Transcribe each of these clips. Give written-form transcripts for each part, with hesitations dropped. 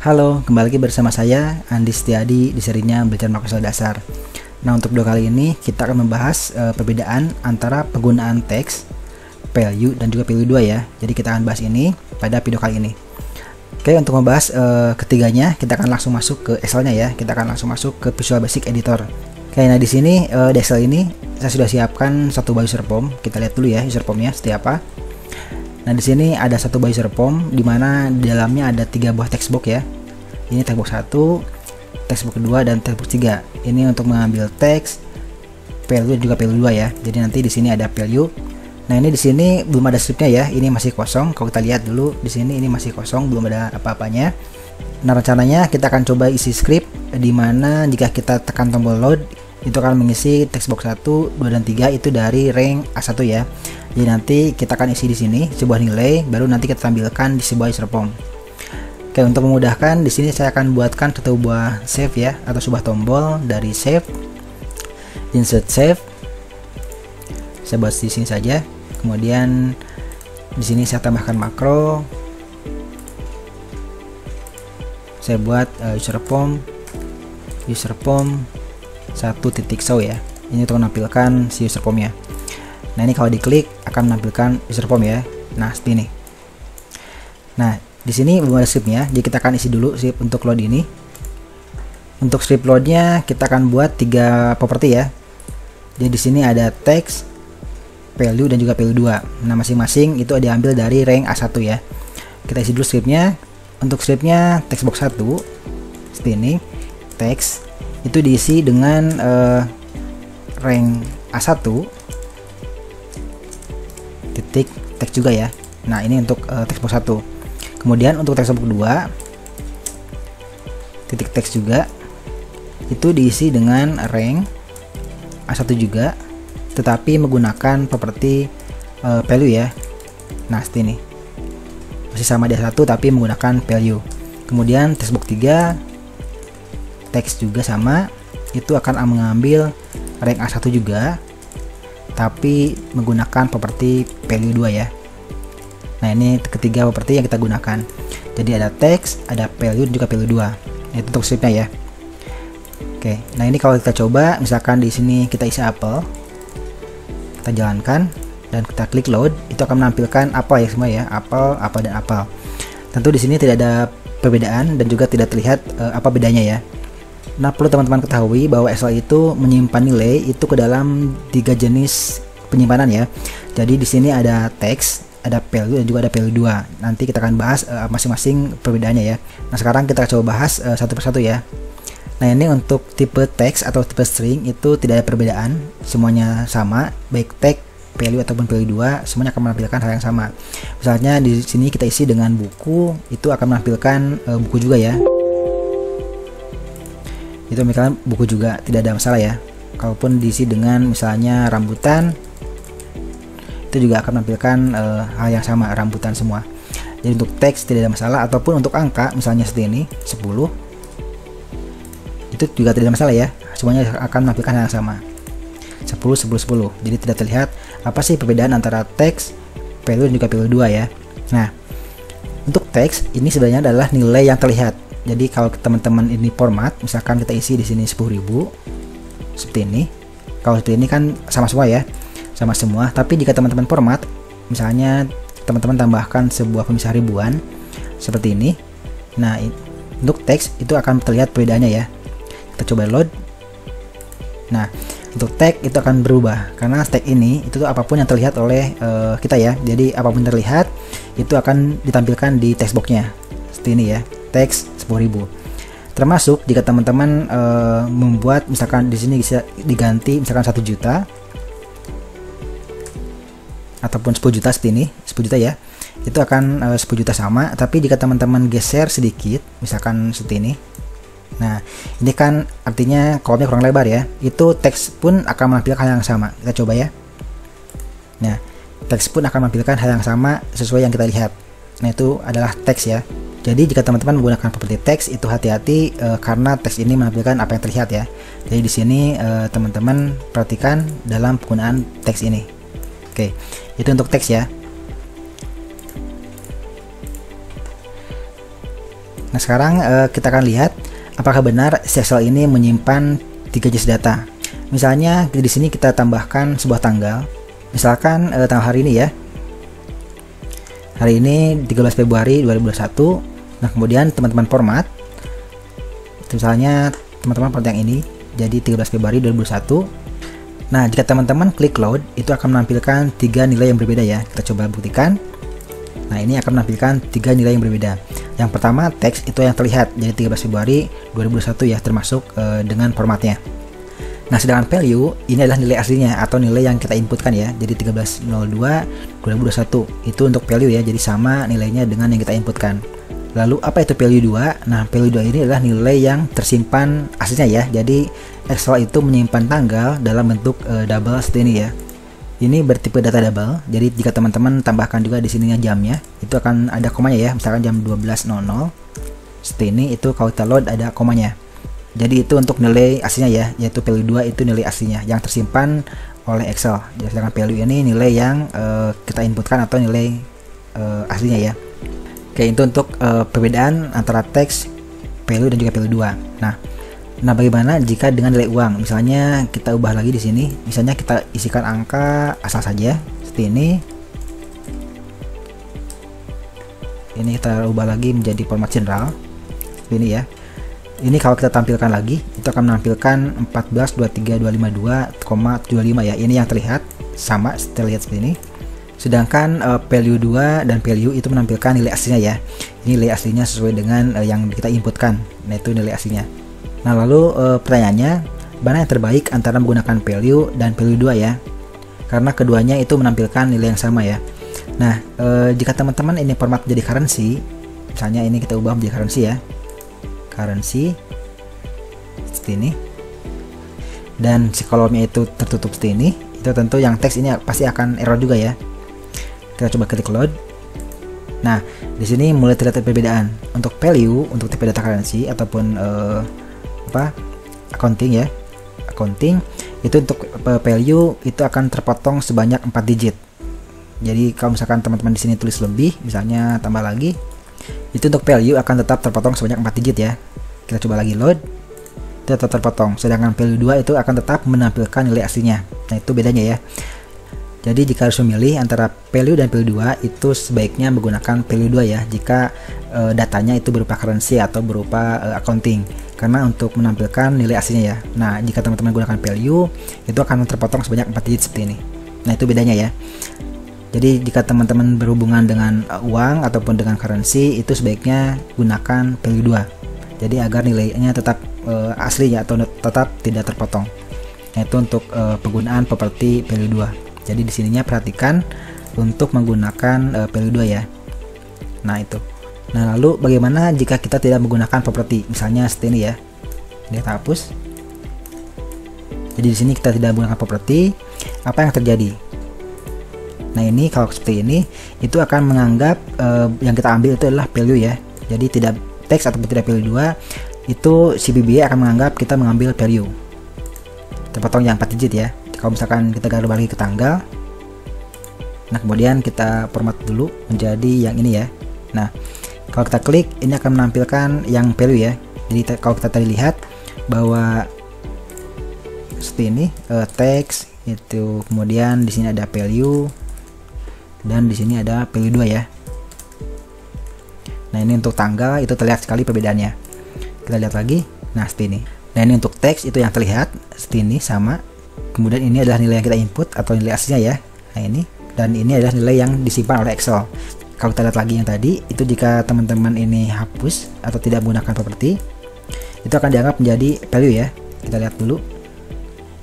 Halo, kembali lagi bersama saya Andi Setiadi di serinya Belajar Makro Dasar. Nah, untuk video kali ini kita akan membahas perbedaan antara penggunaan teks, value dan juga value 2 ya. Jadi kita akan bahas ini pada video kali ini. Oke, untuk membahas ketiganya kita akan langsung masuk ke Excel-nya ya. Kita akan langsung masuk ke Visual Basic Editor. Oke, nah di sini di Excel ini saya sudah siapkan satu buah user form. Kita lihat dulu ya user formnya seperti apa. Nah, di sini ada satu buah user form di mana di dalamnya ada 3 buah text box ya. Ini text box 1, text box 2 dan text box 3. Ini untuk mengambil teks, value dan juga value 2 ya. Jadi nanti di sini ada value. Nah, ini di sini belum ada scriptnya ya. Ini masih kosong. Kalau kita lihat dulu di sini ini masih kosong, belum ada apa-apanya. Nah, rencananya kita akan coba isi script di mana jika kita tekan tombol load itu akan mengisi text box 1, 2 dan 3 itu dari rank A1 ya. Jadi nanti kita akan isi di sini sebuah nilai, baru nanti kita tampilkan di sebuah user form. Oke, untuk memudahkan di sini saya akan buatkan satu buah save ya, atau sebuah tombol dari save, insert save. Saya buat di sini saja. Kemudian di sini saya tambahkan makro. Saya buat user form 1.show ya. Ini untuk menampilkan si user formnya. Nah, ini kalau diklik akan menampilkan user form ya. Nah, seperti ini. Nah, di sini belum ada scriptnya, jadi kita akan isi dulu script untuk load ini. Untuk script loadnya kita akan buat 3 properti ya. Jadi di sini ada text, value dan juga value 2. Nah, masing-masing itu diambil dari rank A1 ya. Kita isi dulu scriptnya. Untuk scriptnya text box 1 seperti ini. Text itu diisi dengan rank A1 titik teks juga ya. Nah, ini untuk text box 1. Kemudian untuk text box 2 titik teks juga itu diisi dengan rank A1 juga, tetapi menggunakan properti value ya. Nah, seperti ini. Masih sama di A1 tapi menggunakan value. Kemudian text box 3 teks juga sama, itu akan mengambil rank A1 juga tapi menggunakan properti value 2 ya. Nah, ini ketiga properti yang kita gunakan. Jadi ada text, ada value dan juga value 2. Itu untuk scriptnya ya. Oke, nah ini kalau kita coba, misalkan di sini kita isi apel, kita jalankan dan kita klik load, itu akan menampilkan apel ya semua ya, apel, apel dan apel. Tentu di sini tidak ada perbedaan dan juga tidak terlihat apa bedanya ya. Nah, perlu teman-teman ketahui bahwa Excel itu menyimpan nilai itu ke dalam 3 jenis penyimpanan ya. Jadi di sini ada teks, ada value dan juga ada value 2. Nanti kita akan bahas masing-masing perbedaannya ya. Nah, sekarang kita coba bahas satu persatu ya. Nah, ini untuk tipe teks atau tipe string itu tidak ada perbedaan, semuanya sama, baik teks, value ataupun value 2 semuanya akan menampilkan hal yang sama. Misalnya di sini kita isi dengan buku, itu akan menampilkan buku juga ya. Itu misalkan buku juga tidak ada masalah ya. Kalaupun diisi dengan misalnya rambutan, itu juga akan menampilkan hal yang sama, rambutan semua. Jadi untuk teks tidak ada masalah, ataupun untuk angka misalnya seperti ini 10, itu juga tidak ada masalah ya, semuanya akan menampilkan hal yang sama, 10 10 10. Jadi tidak terlihat apa sih perbedaan antara teks, value dan juga value 2 ya. Nah, untuk teks ini sebenarnya adalah nilai yang terlihat. Jadi kalau teman-teman ini format, misalkan kita isi di sini 10.000 seperti ini. Kalau seperti ini kan sama semua ya, sama semua. Tapi jika teman-teman format, misalnya teman-teman tambahkan sebuah pemisah ribuan seperti ini. Nah, untuk teks itu akan terlihat perbedaannya ya. Kita coba load. Nah, untuk tag itu akan berubah karena tag ini itu apapun yang terlihat oleh kita ya. Jadi apapun terlihat itu akan ditampilkan di text boxnya seperti ini ya. Teks 10.000. Termasuk jika teman-teman membuat misalkan di sini bisa diganti misalkan 1 juta ataupun 10 juta seperti ini, 10 juta ya. Itu akan 10 juta sama, tapi jika teman-teman geser sedikit misalkan seperti ini. Nah, ini kan artinya kolomnya kurang lebar ya. Itu teks pun akan menampilkan hal yang sama. Kita coba ya. Nah, teks pun akan menampilkan hal yang sama sesuai yang kita lihat. Nah, itu adalah teks ya. Jadi jika teman-teman menggunakan properti teks itu hati-hati karena teks ini menampilkan apa yang terlihat ya. Jadi di sini teman-teman perhatikan dalam penggunaan teks ini. Oke, itu untuk teks ya. Nah sekarang kita akan lihat apakah benar si Excel ini menyimpan 3 jenis data. Misalnya di sini kita tambahkan sebuah tanggal, misalkan tanggal hari ini ya. Hari ini 13 Februari 2021. Nah kemudian teman-teman format, misalnya teman-teman format yang ini, jadi 13 Februari 2021. Nah jika teman-teman klik load, itu akan menampilkan 3 nilai yang berbeda ya. Kita coba buktikan. Nah ini akan menampilkan 3 nilai yang berbeda. Yang pertama teks itu yang terlihat, jadi 13 Februari 2021 ya, termasuk dengan formatnya. Nah sedangkan value ini adalah nilai aslinya atau nilai yang kita inputkan ya, jadi 13.02.2021 itu untuk value ya, jadi sama nilainya dengan yang kita inputkan. Lalu apa itu value 2? Nah value 2 ini adalah nilai yang tersimpan aslinya ya, jadi Excel itu menyimpan tanggal dalam bentuk double seperti ini ya. Ini bertipe data double, jadi jika teman-teman tambahkan juga di sininya jamnya, itu akan ada komanya ya, misalkan jam 12.00 seperti ini, itu kalau kita load ada komanya. Jadi itu untuk nilai aslinya ya, yaitu value 2 itu nilai aslinya yang tersimpan oleh Excel. Jadi sedangkan value ini nilai yang kita inputkan atau nilai aslinya ya. Oke, itu untuk perbedaan antara teks, value dan juga value 2. Nah bagaimana jika dengan nilai uang? Misalnya kita ubah lagi di sini, misalnya kita isikan angka asal saja seperti ini. Ini kita ubah lagi menjadi format general seperti ini ya. Ini kalau kita tampilkan lagi, itu akan menampilkan 14.23.252,75 ya. Ini yang terlihat sama, terlihat seperti ini. Sedangkan value 2 dan value itu menampilkan nilai aslinya ya. Ini nilai aslinya sesuai dengan yang kita inputkan. Nah itu nilai aslinya. Nah lalu pertanyaannya, mana yang terbaik antara menggunakan value dan value 2 ya? Karena keduanya itu menampilkan nilai yang sama ya. Nah jika teman-teman ini format jadi currency, misalnya ini kita ubah menjadi currency ya, currency seperti ini, dan si kolomnya itu tertutup seperti ini, itu tentu yang teks ini pasti akan error juga ya. Kita coba klik load. Nah di sini mulai terlihat perbedaan. Untuk value, untuk tipe data currency ataupun accounting ya, accounting itu untuk value itu akan terpotong sebanyak 4 digit. Jadi kalau misalkan teman-teman di sini tulis lebih, misalnya tambah lagi, itu untuk value akan tetap terpotong sebanyak 4 digit ya. Kita coba lagi load, itu tetap terpotong. Sedangkan value 2 itu akan tetap menampilkan nilai aslinya. Nah itu bedanya ya. Jadi jika harus memilih antara value dan value 2, itu sebaiknya menggunakan value 2 ya, jika datanya itu berupa currency atau berupa accounting, karena untuk menampilkan nilai aslinya ya. Nah jika teman-teman gunakan value, itu akan terpotong sebanyak 4 digit seperti ini. Nah itu bedanya ya. Jadi jika teman-teman berhubungan dengan uang ataupun dengan currency, itu sebaiknya gunakan value 2. Jadi agar nilainya tetap aslinya atau tetap tidak terpotong. Nah itu untuk penggunaan properti value 2. Jadi di sininya perhatikan untuk menggunakan value 2 ya. Nah itu. Nah lalu bagaimana jika kita tidak menggunakan properti? Misalnya seperti ini ya. Ini kita hapus. Jadi di sini kita tidak menggunakan properti, apa yang terjadi? Nah ini kalau seperti ini, itu akan menganggap yang kita ambil itu adalah value ya. Jadi tidak teks ataupun tidak value 2, itu si VBA akan menganggap kita mengambil value. Terpotong yang 4 digit ya. Kalau misalkan kita gambar lagi ke tanggal, nah kemudian kita format dulu menjadi yang ini ya. Nah kalau kita klik, ini akan menampilkan yang value ya. Jadi kalau kita tadi lihat bahwa seperti ini, teks itu, kemudian di sini ada value dan di sini ada value 2 ya. Nah ini untuk tanggal itu terlihat sekali perbedaannya. Kita lihat lagi, nah seperti ini. Nah ini untuk teks itu yang terlihat seperti ini sama. Kemudian ini adalah nilai yang kita input atau nilai aslinya ya. Nah ini, dan ini adalah nilai yang disimpan oleh Excel. Kalau kita lihat lagi yang tadi, itu jika teman-teman ini hapus atau tidak menggunakan properti, itu akan dianggap menjadi value ya. Kita lihat dulu,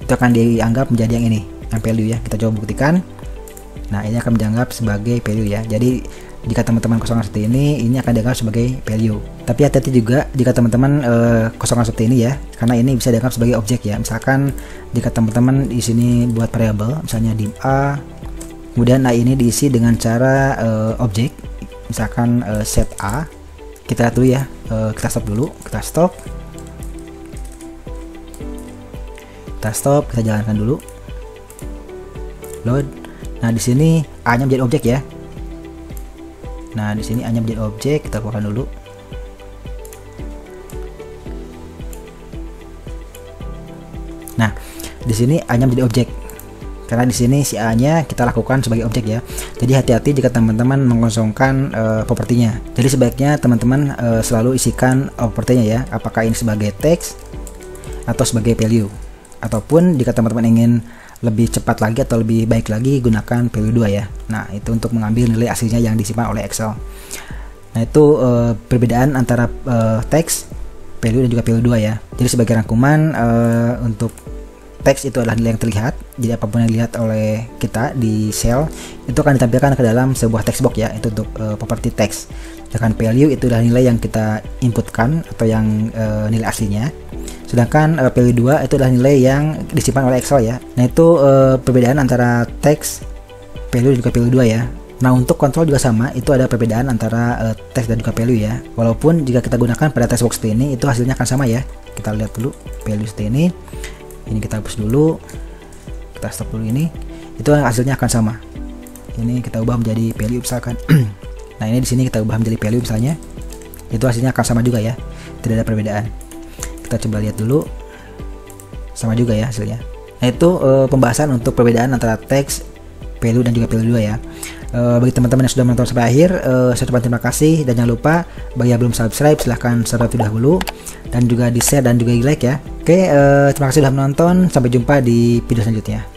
itu akan dianggap menjadi yang ini, yang value ya. Kita coba buktikan. Nah ini akan dianggap sebagai value ya. Jadi jika teman-teman kosongan seperti ini akan dianggap sebagai value. Tapi hati-hati juga jika teman-teman kosongan seperti ini ya, karena ini bisa dianggap sebagai objek ya. Misalkan jika teman-teman di sini buat variabel, misalnya dim a, kemudian a ini diisi dengan cara objek, misalkan set a. Kita lihat dulu ya, kita stop dulu, kita stop, kita jalankan dulu, load. Nah di sini a-nya menjadi objek ya. Nah di sini hanya menjadi objek, kita keluarkan dulu. Nah, di sini A-nya menjadi objek. Karena di sini si A-nya kita lakukan sebagai objek ya. Jadi hati-hati jika teman-teman mengosongkan propertinya. Jadi sebaiknya teman-teman selalu isikan propertinya ya. Apakah ini sebagai teks atau sebagai value. Ataupun jika teman-teman ingin lebih cepat lagi atau lebih baik lagi, gunakan value 2 ya. Nah, itu untuk mengambil nilai aslinya yang disimpan oleh Excel. Nah, itu perbedaan antara teks, value dan juga value 2 ya. Jadi sebagai rangkuman, untuk teks itu adalah nilai yang terlihat. Jadi apapun yang dilihat oleh kita di sel itu akan ditampilkan ke dalam sebuah text box ya. Itu untuk properti teks. Sedangkan value itu adalah nilai yang kita inputkan atau yang nilai aslinya. Sedangkan value 2 itu adalah nilai yang disimpan oleh Excel ya. Nah, itu perbedaan antara teks, value dan juga value 2 ya. Nah, untuk kontrol juga sama, itu ada perbedaan antara teks dan juga value ya. Walaupun jika kita gunakan pada text box ini, itu hasilnya akan sama ya. Kita lihat dulu value ini. Ini kita hapus dulu, kita stop dulu ini, itu hasilnya akan sama. Ini kita ubah menjadi value misalkan. Nah, ini di sini kita ubah menjadi value misalnya, itu hasilnya akan sama juga ya, tidak ada perbedaan. Kita coba lihat dulu, sama juga ya hasilnya. Nah, itu pembahasan untuk perbedaan antara teks, value dan juga value 2 ya. Bagi teman-teman yang sudah menonton sampai akhir, saya ucapkan terima kasih, dan jangan lupa bagi yang belum subscribe silahkan subscribe dahulu dan juga di share dan juga di like ya. Oke, terima kasih sudah menonton, sampai jumpa di video selanjutnya.